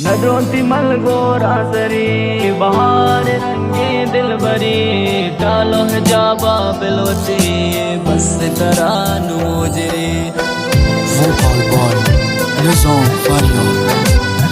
नदरोती मलगोरा सरी बहार रंगे दिल भरी डालो है जाबा बिलोती बस तरानू mojari Vocal by Nizam Faryad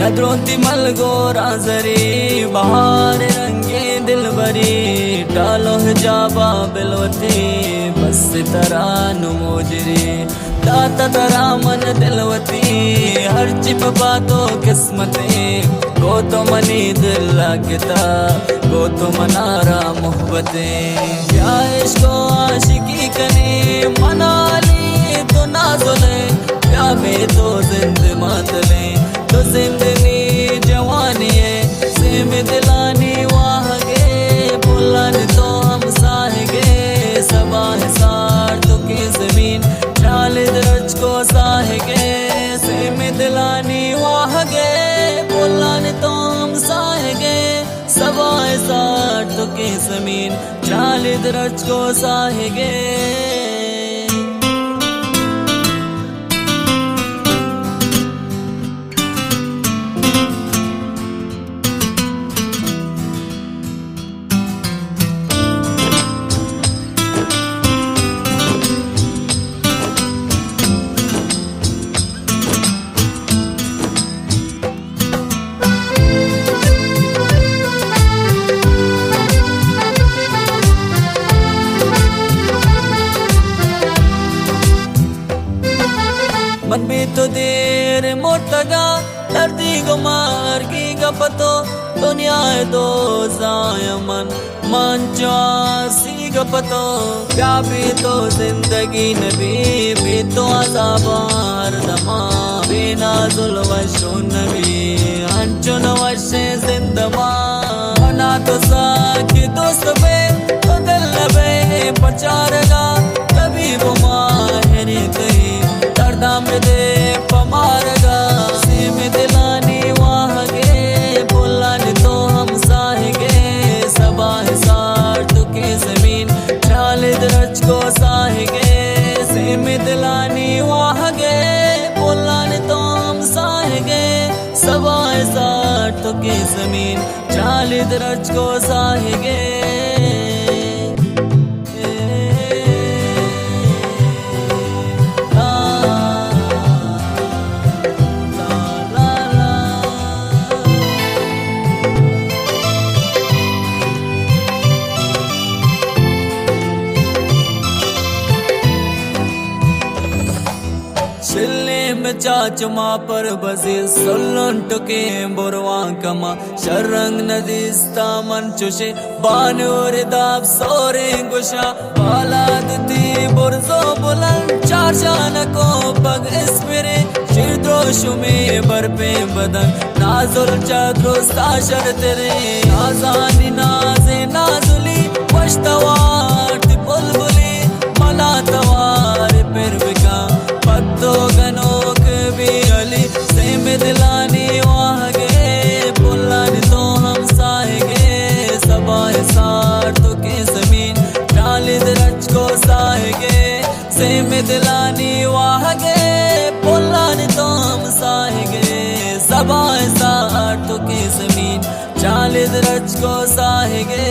नदरोती मलगोरा सरी बहार रंगे दिल भरी डालो है जाबा बिलोती बस तरानू मोजरी दाता तरा मन दिलवती हर चिप बातो किस्मतें गो तो मनी दिल लगता गो तो मनारा मोहब्बतें क्या इश्को आशिकी कने मनाली तो नाजुले क्या में तो जिंद मातले तो जिंदगी जवानी है सिम दिलानी वाह गे बुलन तो हम साहेगे सबाह सार तो की जमीन चाल दर्ज को साहेगे सिम दिलानी वाह गे बुलन तो हम साहेगे सबाह सार तो की जमीन चाल दर्ज को साहेगे मन भी तो देर मोटगा दर्दी को मार की गपतो दुनिया दो जायमन मंचा सी गपतो क्या भी तो जिंदगी नबी भी तो अज़ाबार दमा बिना जुल्वशो नबी अंचुन वशे जिंदमा बना तो साकी दोस्त बे तो दिल बे पचारगा कभी वो माहिर कही दाम दे पमारगा सिम दिलानी वाह गे बुलान तो हम साहेगे सबाह सार तो की जमीन चाल दर्ज को साहेगे सिम दिलानी वाह गे बुलान तो हम साहेगे सबाह सार तो की जमीन चाल दर्ज को साहेगे चाच माँ पर बजे सोलन टुके बोरवा कमा शरंग नदीस्ता मन चुशे बानूर दाब सोरे गुशा बालादती बुरजो बुलंद चार शान को पग इसमेरे शिरद्रोशु में बरपे बदन नाजुल चाद्रोस्ता शर तेरे आजानी नाजे नाजुली पश्तवार ती बुलबुली मला तवार पिरविका पत्तो गनोक भी अली सिम दिलानी वाह गे बुलानी तो हम साहेगे सबाह सार तो की जमीन डाली दर्ज को साहेगे सिम दिलानी वाह गे बुलानी तो हम साहेगे सबाह सार तो की जमीन डाली दर्ज को साहेगे